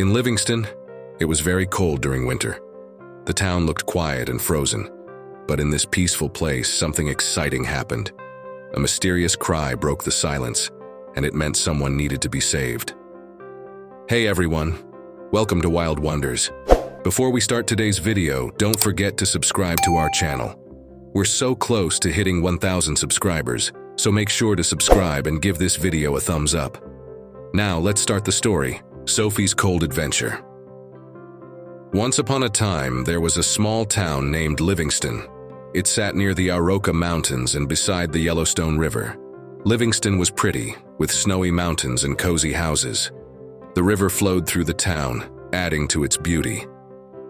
In Livingston, it was very cold during winter. The town looked quiet and frozen, but in this peaceful place, something exciting happened. A mysterious cry broke the silence, and it meant someone needed to be saved. Hey everyone, welcome to Wild Wonders. Before we start today's video, don't forget to subscribe to our channel. We're so close to hitting 1,000 subscribers, so make sure to subscribe and give this video a thumbs up. Now let's start the story, Sophie's Cold Adventure. Once upon a time, there was a small town named Livingston. It sat near the Aroka Mountains and beside the Yellowstone River. Livingston was pretty, with snowy mountains and cozy houses. The river flowed through the town, adding to its beauty.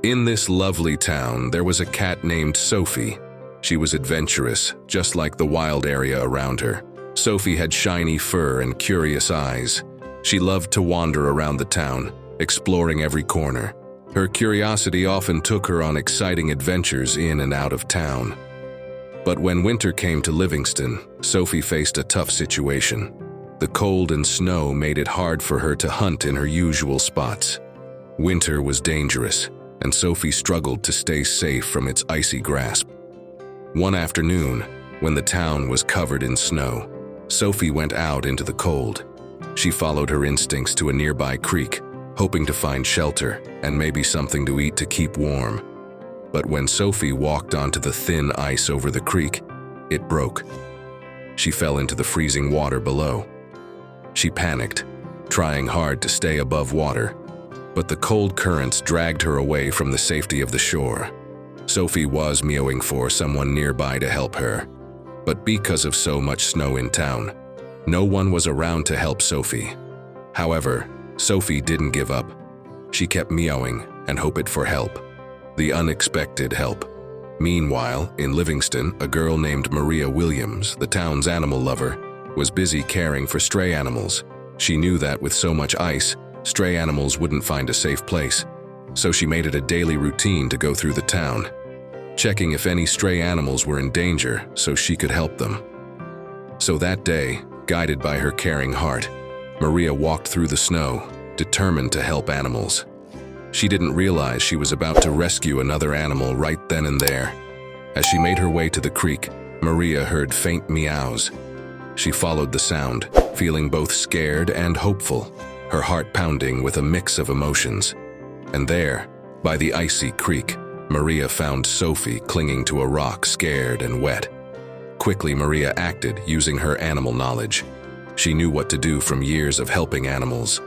In this lovely town, there was a cat named Sophie. She was adventurous, just like the wild area around her. Sophie had shiny fur and curious eyes. She loved to wander around the town, exploring every corner. Her curiosity often took her on exciting adventures in and out of town. But when winter came to Livingston, Sophie faced a tough situation. The cold and snow made it hard for her to hunt in her usual spots. Winter was dangerous, and Sophie struggled to stay safe from its icy grasp. One afternoon, when the town was covered in snow, Sophie went out into the cold. She followed her instincts to a nearby creek, hoping to find shelter and maybe something to eat to keep warm. But when Sophie walked onto the thin ice over the creek, it broke. She fell into the freezing water below. She panicked, trying hard to stay above water, but the cold currents dragged her away from the safety of the shore. Sophie was meowing for someone nearby to help her, but because of so much snow in town, no one was around to help Sophie. However, Sophie didn't give up. She kept meowing and hoped for help. The unexpected help. Meanwhile, in Livingston, a girl named Maria Williams, the town's animal lover, was busy caring for stray animals. She knew that with so much ice, stray animals wouldn't find a safe place, so she made it a daily routine to go through the town, checking if any stray animals were in danger so she could help them. So that day, guided by her caring heart, Maria walked through the snow, determined to help animals. She didn't realize she was about to rescue another animal right then and there. As she made her way to the creek, Maria heard faint meows. She followed the sound, feeling both scared and hopeful, her heart pounding with a mix of emotions. And there, by the icy creek, Maria found Sophie clinging to a rock, scared and wet. Quickly, Maria acted, using her animal knowledge. She knew what to do from years of helping animals.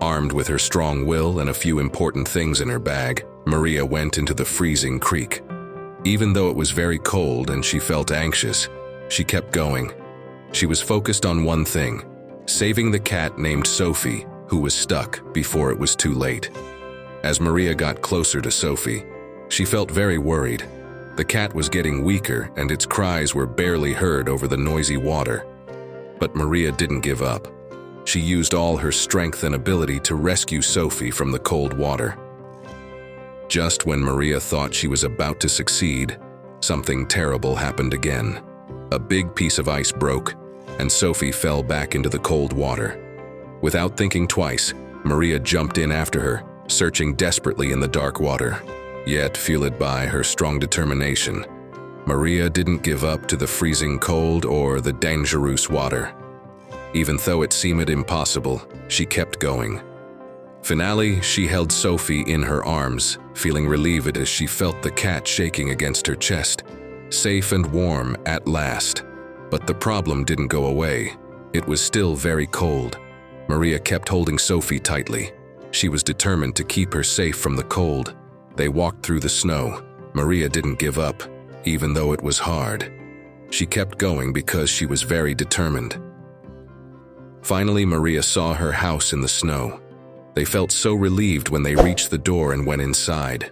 Armed with her strong will and a few important things in her bag, Maria went into the freezing creek. Even though it was very cold and she felt anxious, she kept going. She was focused on one thing: saving the cat named Sophie, who was stuck before it was too late. As Maria got closer to Sophie, she felt very worried. The cat was getting weaker and its cries were barely heard over the noisy water. But Maria didn't give up. She used all her strength and ability to rescue Sophie from the cold water. Just when Maria thought she was about to succeed, something terrible happened again. A big piece of ice broke, and Sophie fell back into the cold water. Without thinking twice, Maria jumped in after her, searching desperately in the dark water. Yet, fueled by her strong determination, Maria didn't give up to the freezing cold or the dangerous water. Even though it seemed impossible, she kept going. Finally, she held Sophie in her arms, feeling relieved as she felt the cat shaking against her chest. Safe and warm at last. But the problem didn't go away. It was still very cold. Maria kept holding Sophie tightly. She was determined to keep her safe from the cold. They walked through the snow. Maria didn't give up, even though it was hard. She kept going because she was very determined. Finally, Maria saw her house in the snow. They felt so relieved when they reached the door and went inside.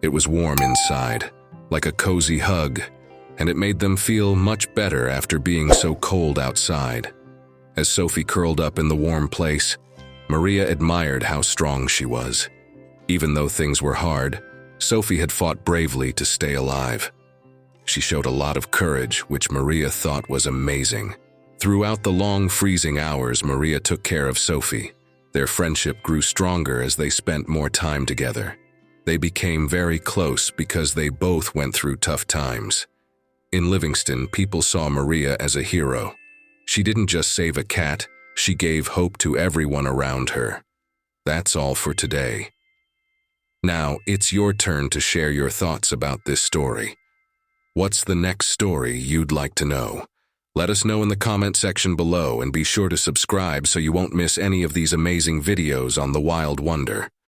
It was warm inside, like a cozy hug, and it made them feel much better after being so cold outside. As Sophie curled up in the warm place, Maria admired how strong she was. Even though things were hard, Sophie had fought bravely to stay alive. She showed a lot of courage, which Maria thought was amazing. Throughout the long freezing hours, Maria took care of Sophie. Their friendship grew stronger as they spent more time together. They became very close because they both went through tough times. In Livingston, people saw Maria as a hero. She didn't just save a cat, she gave hope to everyone around her. That's all for today. Now, it's your turn to share your thoughts about this story. What's the next story you'd like to know? Let us know in the comment section below, and be sure to subscribe so you won't miss any of these amazing videos on the Wild Wonder.